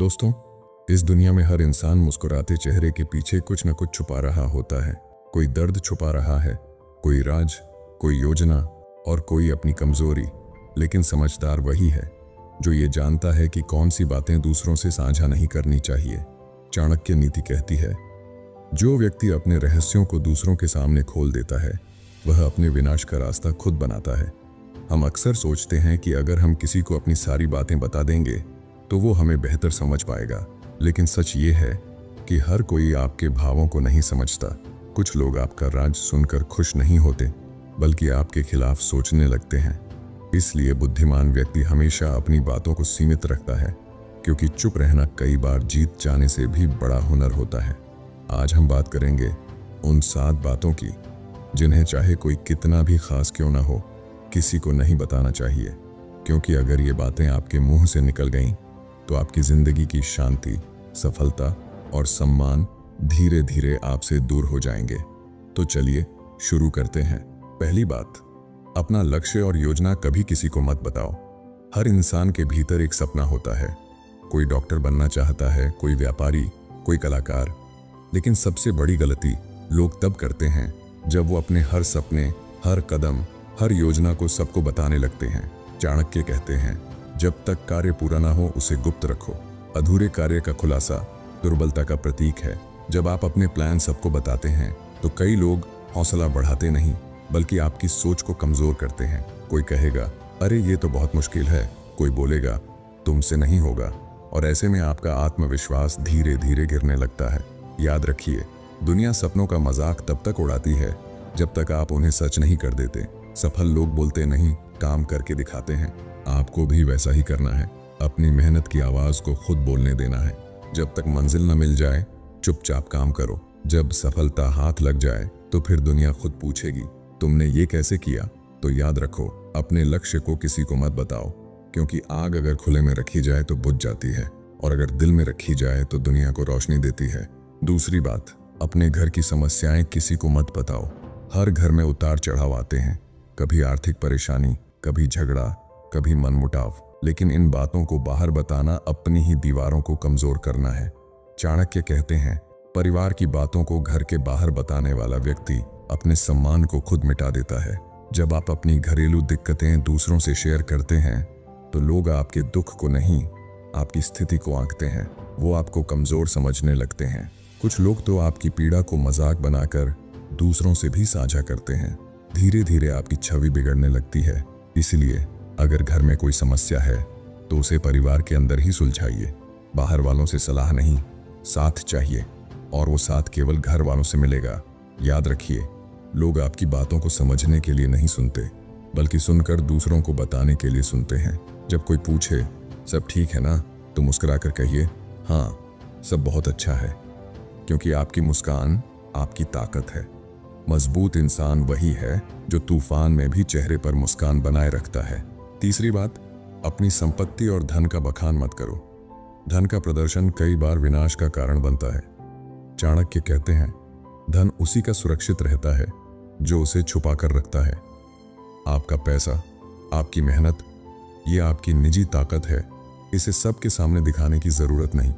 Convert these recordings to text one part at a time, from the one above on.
दोस्तों, इस दुनिया में हर इंसान मुस्कुराते चेहरे के पीछे कुछ न कुछ छुपा रहा होता है। कोई दर्द छुपा रहा है, कोई राज, कोई योजना और कोई अपनी कमजोरी। लेकिन समझदार वही है जो ये जानता है कि कौन सी बातें दूसरों से साझा नहीं करनी चाहिए। चाणक्य नीति कहती है, जो व्यक्ति अपने रहस्यों को दूसरों के सामने खोल देता है वह अपने विनाश का रास्ता खुद बनाता है। हम अक्सर सोचते हैं कि अगर हम किसी को अपनी सारी बातें बता देंगे तो वो हमें बेहतर समझ पाएगा, लेकिन सच ये है कि हर कोई आपके भावों को नहीं समझता। कुछ लोग आपका राज सुनकर खुश नहीं होते बल्कि आपके खिलाफ सोचने लगते हैं। इसलिए बुद्धिमान व्यक्ति हमेशा अपनी बातों को सीमित रखता है, क्योंकि चुप रहना कई बार जीत जाने से भी बड़ा हुनर होता है। आज हम बात करेंगे उन 7 बातों की जिन्हें चाहे कोई कितना भी खास क्यों ना हो, किसी को नहीं बताना चाहिए, क्योंकि अगर ये बातें आपके मुंह से निकल गईं तो आपकी जिंदगी की शांति, सफलता और सम्मान धीरे धीरे आपसे दूर हो जाएंगे। तो चलिए शुरू करते हैं। पहली बात, अपना लक्ष्य और योजना कभी किसी को मत बताओ। हर इंसान के भीतर एक सपना होता है। कोई डॉक्टर बनना चाहता है, कोई व्यापारी, कोई कलाकार। लेकिन सबसे बड़ी गलती लोग तब करते हैं जब वो अपने हर सपने, हर कदम, हर योजना को सबको बताने लगते हैं। चाणक्य कहते हैं, जब तक कार्य पूरा ना हो उसे गुप्त रखो। अधूरे कार्य का खुलासा दुर्बलता का प्रतीक है। जब आप अपने प्लान सबको बताते हैं तो कई लोग हौसला बढ़ाते नहीं बल्कि आपकी सोच को कमजोर करते हैं। कोई कहेगा, अरे ये तो बहुत मुश्किल है। कोई बोलेगा, तुमसे नहीं होगा। और ऐसे में आपका आत्मविश्वास धीरे धीरे गिरने लगता है। याद रखिए, दुनिया सपनों का मजाक तब तक उड़ाती है जब तक आप उन्हें सच नहीं कर देते। सफल लोग बोलते नहीं, काम करके दिखाते हैं। आपको भी वैसा ही करना है। अपनी मेहनत की आवाज को खुद बोलने देना है। जब तक मंजिल न मिल जाए चुपचाप काम करो। जब सफलता हाथ लग जाए तो फिर दुनिया खुद पूछेगी, तुमने ये कैसे किया। तो याद रखो, अपने लक्ष्य को किसी को मत बताओ, क्योंकि आग अगर खुले में रखी जाए तो बुझ जाती है, और अगर दिल में रखी जाए तो दुनिया को रोशनी देती है। दूसरी बात, अपने घर की समस्याएं किसी को मत बताओ। हर घर में उतार चढ़ाव आते हैं, कभी आर्थिक परेशानी, कभी झगड़ा, कभी मनमुटाव। लेकिन इन बातों को बाहर बताना अपनी ही दीवारों को कमजोर करना है। चाणक्य कहते हैं, परिवार की बातों को घर के बाहर बताने वाला व्यक्ति अपने सम्मान को खुद मिटा देता है। जब आप अपनी घरेलू दिक्कतें दूसरों से शेयर करते हैं तो लोग आपके दुख को नहीं, आपकी स्थिति को आंकते हैं। वो आपको कमजोर समझने लगते हैं। कुछ लोग तो आपकी पीड़ा को मजाक बनाकर दूसरों से भी साझा करते हैं। धीरे धीरे आपकी छवि बिगड़ने लगती है। इसलिए अगर घर में कोई समस्या है तो उसे परिवार के अंदर ही सुलझाइए। बाहर वालों से सलाह नहीं, साथ चाहिए, और वो साथ केवल घर वालों से मिलेगा। याद रखिए, लोग आपकी बातों को समझने के लिए नहीं सुनते बल्कि सुनकर दूसरों को बताने के लिए सुनते हैं। जब कोई पूछे, सब ठीक है ना, तो मुस्कुराकर कहिए, हाँ सब बहुत अच्छा है, क्योंकि आपकी मुस्कान आपकी ताकत है। मजबूत इंसान वही है जो तूफान में भी चेहरे पर मुस्कान बनाए रखता है। तीसरी बात, अपनी संपत्ति और धन का बखान मत करो। धन का प्रदर्शन कई बार विनाश का कारण बनता है। चाणक्य कहते हैं, धन उसी का सुरक्षित रहता है जो उसे छुपा कर रखता है। आपका पैसा, आपकी मेहनत, ये आपकी निजी ताकत है। इसे सबके सामने दिखाने की जरूरत नहीं,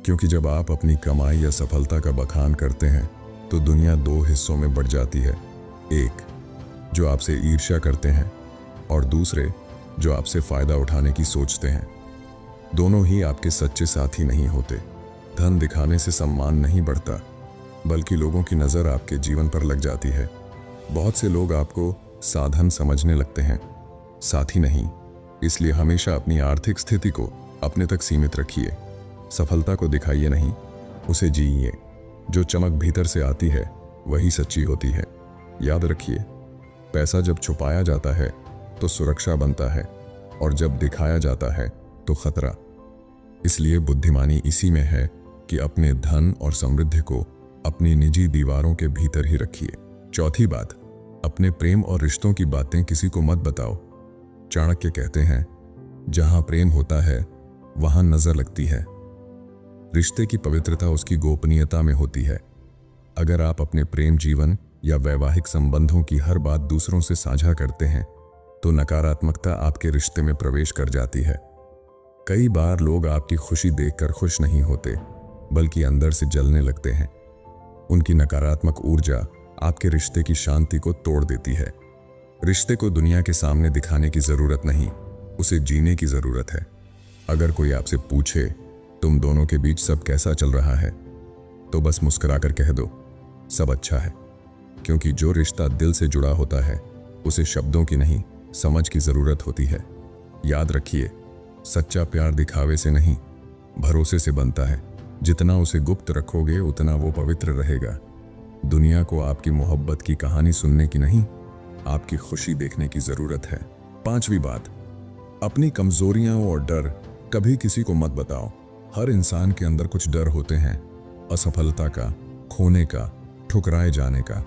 क्योंकि जब आप अपनी कमाई या सफलता का बखान करते हैं तो दुनिया 2 हिस्सों में बढ़ जाती है। एक जो आपसे ईर्ष्या करते हैं, और दूसरे जो आपसे फायदा उठाने की सोचते हैं। दोनों ही आपके सच्चे साथी नहीं होते। धन दिखाने से सम्मान नहीं बढ़ता, बल्कि लोगों की नजर आपके जीवन पर लग जाती है। बहुत से लोग आपको साधन समझने लगते हैं, साथी नहीं। इसलिए हमेशा अपनी आर्थिक स्थिति को अपने तक सीमित रखिए। सफलता को दिखाइए नहीं, उसे जिइए। जो चमक भीतर से आती है वही सच्ची होती है। याद रखिए, पैसा जब छुपाया जाता है तो सुरक्षा बनता है, और जब दिखाया जाता है तो खतरा। इसलिए बुद्धिमानी इसी में है कि अपने धन और समृद्धि को अपनी निजी दीवारों के भीतर ही रखिए। चौथी बात, अपने प्रेम और रिश्तों की बातें किसी को मत बताओ। चाणक्य कहते हैं, जहां प्रेम होता है वहां नजर लगती है। रिश्ते की पवित्रता उसकी गोपनीयता में होती है। अगर आप अपने प्रेम जीवन या वैवाहिक संबंधों की हर बात दूसरों से साझा करते हैं तो नकारात्मकता आपके रिश्ते में प्रवेश कर जाती है। कई बार लोग आपकी खुशी देखकर खुश नहीं होते, बल्कि अंदर से जलने लगते हैं। उनकी नकारात्मक ऊर्जा आपके रिश्ते की शांति को तोड़ देती है। रिश्ते को दुनिया के सामने दिखाने की जरूरत नहीं, उसे जीने की जरूरत है। अगर कोई आपसे पूछे तुम दोनों के बीच सब कैसा चल रहा है, तो बस मुस्कुराकर कह दो सब अच्छा है। क्योंकि जो रिश्ता दिल से जुड़ा होता है उसे शब्दों की नहीं, समझ की जरूरत होती है। याद रखिए, सच्चा प्यार दिखावे से नहीं, भरोसे से बनता है। जितना उसे गुप्त रखोगे उतना वो पवित्र रहेगा। दुनिया को आपकी मोहब्बत की कहानी सुनने की नहीं, आपकी खुशी देखने की जरूरत है। 5वीं बात, अपनी कमजोरियां और डर कभी किसी को मत बताओ। हर इंसान के अंदर कुछ डर होते हैं, असफलता का, खोने का, ठुकराए जाने का।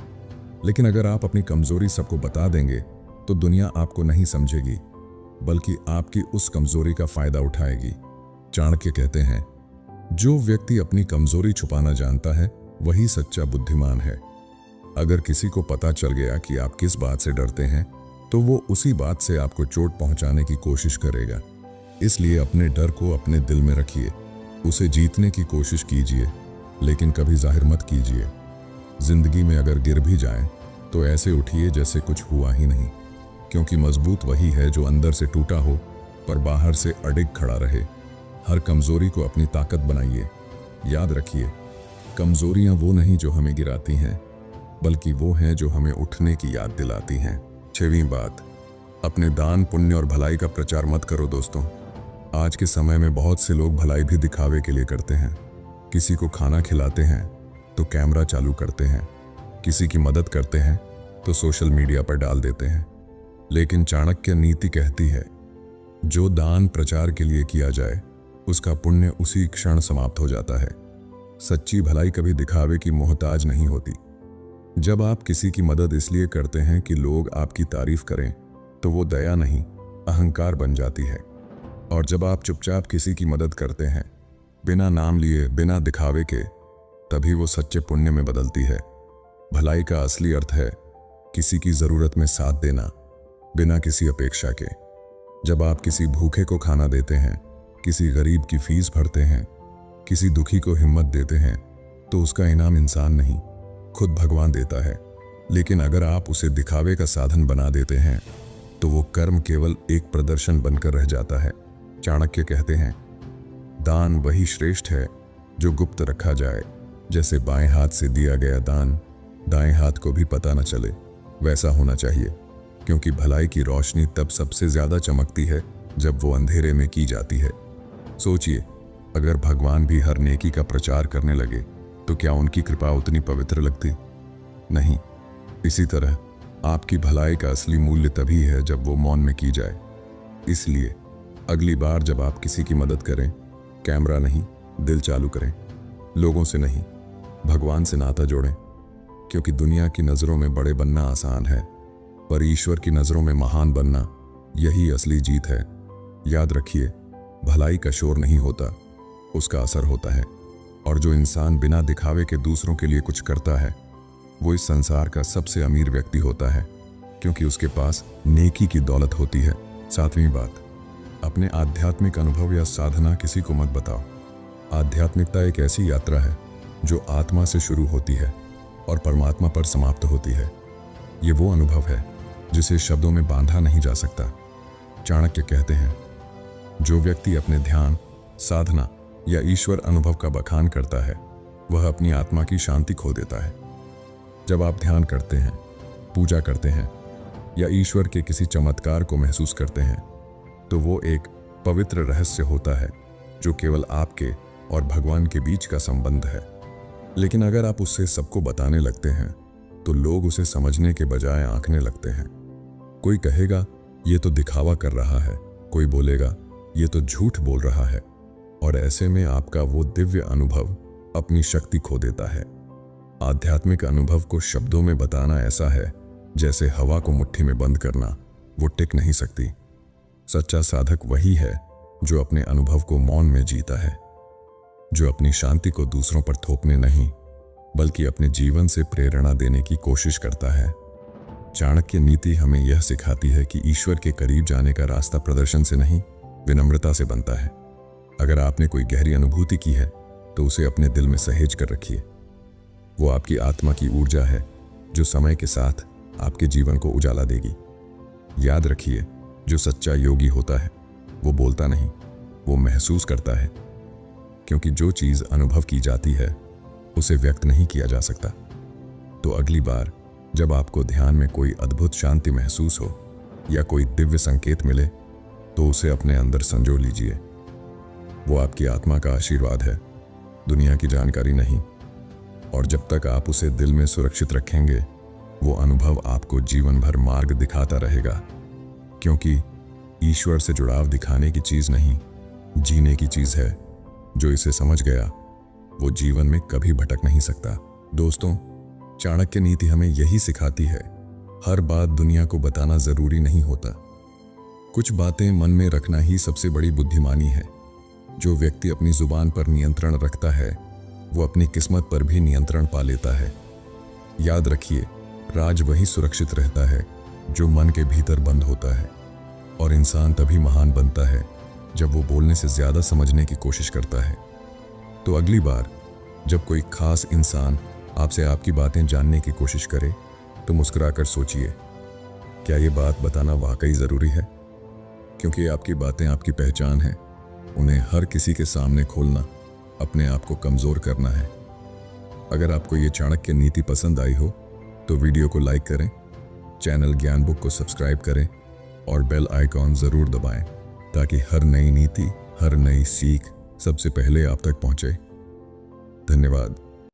लेकिन अगर आप अपनी कमजोरी सबको बता देंगे तो दुनिया आपको नहीं समझेगी, बल्कि आपकी उस कमजोरी का फायदा उठाएगी। चाणक्य कहते हैं, जो व्यक्ति अपनी कमजोरी छुपाना जानता है वही सच्चा बुद्धिमान है। अगर किसी को पता चल गया कि आप किस बात से डरते हैं तो वो उसी बात से आपको चोट पहुंचाने की कोशिश करेगा। इसलिए अपने डर को अपने दिल में रखिए, उसे जीतने की कोशिश कीजिए, लेकिन कभी जाहिर मत कीजिए। जिंदगी में अगर गिर भी जाएं तो ऐसे उठिए जैसे कुछ हुआ ही नहीं, क्योंकि मजबूत वही है जो अंदर से टूटा हो पर बाहर से अडिग खड़ा रहे। हर कमजोरी को अपनी ताकत बनाइए। याद रखिए, कमजोरियां वो नहीं जो हमें गिराती हैं, बल्कि वो हैं जो हमें उठने की याद दिलाती हैं। 6वीं बात, अपने दान, पुण्य और भलाई का प्रचार मत करो दोस्तों। आज के समय में बहुत से लोग भलाई भी दिखावे के लिए करते हैं। किसी को खाना खिलाते हैं तो कैमरा चालू करते हैं, किसी की मदद करते हैं तो सोशल मीडिया पर डाल देते हैं। लेकिन चाणक्य नीति कहती है, जो दान प्रचार के लिए किया जाए उसका पुण्य उसी क्षण समाप्त हो जाता है। सच्ची भलाई कभी दिखावे की मोहताज नहीं होती। जब आप किसी की मदद इसलिए करते हैं कि लोग आपकी तारीफ करें तो वो दया नहीं, अहंकार बन जाती है। और जब आप चुपचाप किसी की मदद करते हैं बिना नाम लिए, बिना दिखावे के, तभी वो सच्चे पुण्य में बदलती है। भलाई का असली अर्थ है किसी की जरूरत में साथ देना बिना किसी अपेक्षा के। जब आप किसी भूखे को खाना देते हैं, किसी गरीब की फीस भरते हैं, किसी दुखी को हिम्मत देते हैं, तो उसका इनाम इंसान नहीं, खुद भगवान देता है। लेकिन अगर आप उसे दिखावे का साधन बना देते हैं तो वो कर्म केवल एक प्रदर्शन बनकर रह जाता है। चाणक्य कहते हैं, दान वही श्रेष्ठ है जो गुप्त रखा जाए। जैसे बाएं हाथ से दिया गया दान दाएं हाथ को भी पता न चले, वैसा होना चाहिए। क्योंकि भलाई की रोशनी तब सबसे ज्यादा चमकती है जब वो अंधेरे में की जाती है। सोचिए, अगर भगवान भी हर नेकी का प्रचार करने लगे तो क्या उनकी कृपा उतनी पवित्र लगती? नहीं। इसी तरह आपकी भलाई का असली मूल्य तभी है जब वो मौन में की जाए। इसलिए अगली बार जब आप किसी की मदद करें, कैमरा नहीं, दिल चालू करें। लोगों से नहीं, भगवान से नाता जोड़ें। क्योंकि दुनिया की नज़रों में बड़े बनना आसान है, पर ईश्वर की नज़रों में महान बनना, यही असली जीत है। याद रखिए, भलाई का शोर नहीं होता, उसका असर होता है। और जो इंसान बिना दिखावे के दूसरों के लिए कुछ करता है वो इस संसार का सबसे अमीर व्यक्ति होता है, क्योंकि उसके पास नेकी की दौलत होती है। 7वीं बात, अपने आध्यात्मिक अनुभव या साधना किसी को मत बताओ। आध्यात्मिकता एक ऐसी यात्रा है जो आत्मा से शुरू होती है और परमात्मा पर समाप्त होती है। ये वो अनुभव है जिसे शब्दों में बांधा नहीं जा सकता। चाणक्य कहते हैं, जो व्यक्ति अपने ध्यान, साधना या ईश्वर अनुभव का बखान करता है वह अपनी आत्मा की शांति खो देता है। जब आप ध्यान करते हैं, पूजा करते हैं या ईश्वर के किसी चमत्कार को महसूस करते हैं तो वो एक पवित्र रहस्य होता है जो केवल आपके और भगवान के बीच का संबंध है। लेकिन अगर आप उससे सबको बताने लगते हैं तो लोग उसे समझने के बजाय आंकने लगते हैं। कोई कहेगा ये तो दिखावा कर रहा है, कोई बोलेगा ये तो झूठ बोल रहा है, और ऐसे में आपका वो दिव्य अनुभव अपनी शक्ति खो देता है। आध्यात्मिक अनुभव को शब्दों में बताना ऐसा है जैसे हवा को मुट्ठी में बंद करना, वो टिक नहीं सकती। सच्चा साधक वही है जो अपने अनुभव को मौन में जीता है, जो अपनी शांति को दूसरों पर थोपने नहीं बल्कि अपने जीवन से प्रेरणा देने की कोशिश करता है। चाणक्य नीति हमें यह सिखाती है कि ईश्वर के करीब जाने का रास्ता प्रदर्शन से नहीं, विनम्रता से बनता है। अगर आपने कोई गहरी अनुभूति की है तो उसे अपने दिल में सहेज कर रखिए। वो आपकी आत्मा की ऊर्जा है जो समय के साथ आपके जीवन को उजाला देगी। याद रखिए, जो सच्चा योगी होता है वो बोलता नहीं, वो महसूस करता है, क्योंकि जो चीज़ अनुभव की जाती है उसे व्यक्त नहीं किया जा सकता। तो अगली बार जब आपको ध्यान में कोई अद्भुत शांति महसूस हो या कोई दिव्य संकेत मिले तो उसे अपने अंदर संजो लीजिए। वो आपकी आत्मा का आशीर्वाद है, दुनिया की जानकारी नहीं। और जब तक आप उसे दिल में सुरक्षित रखेंगे, वो अनुभव आपको जीवन भर मार्ग दिखाता रहेगा, क्योंकि ईश्वर से जुड़ाव दिखाने की चीज़ नहीं, जीने की चीज़ है। जो इसे समझ गया वो जीवन में कभी भटक नहीं सकता। दोस्तों, चाणक्य नीति हमें यही सिखाती है, हर बात दुनिया को बताना जरूरी नहीं होता। कुछ बातें मन में रखना ही सबसे बड़ी बुद्धिमानी है। जो व्यक्ति अपनी जुबान पर नियंत्रण रखता है वो अपनी किस्मत पर भी नियंत्रण पा लेता है। याद रखिए, राज वही सुरक्षित रहता है जो मन के भीतर बंद होता है, और इंसान तभी महान बनता है जब वो बोलने से ज्यादा समझने की कोशिश करता है। तो अगली बार जब कोई खास इंसान आपसे आपकी बातें जानने की कोशिश करे तो मुस्कुराकर सोचिए, क्या ये बात बताना वाकई ज़रूरी है? क्योंकि आपकी बातें आपकी पहचान है। उन्हें हर किसी के सामने खोलना अपने आप को कमज़ोर करना है। अगर आपको ये चाणक्य नीति पसंद आई हो तो वीडियो को लाइक करें, चैनल ज्ञान बुक को सब्सक्राइब करें और बेल आइकॉन ज़रूर दबाएं, ताकि हर नई नीति, हर नई सीख सबसे पहले आप तक पहुंचे। धन्यवाद।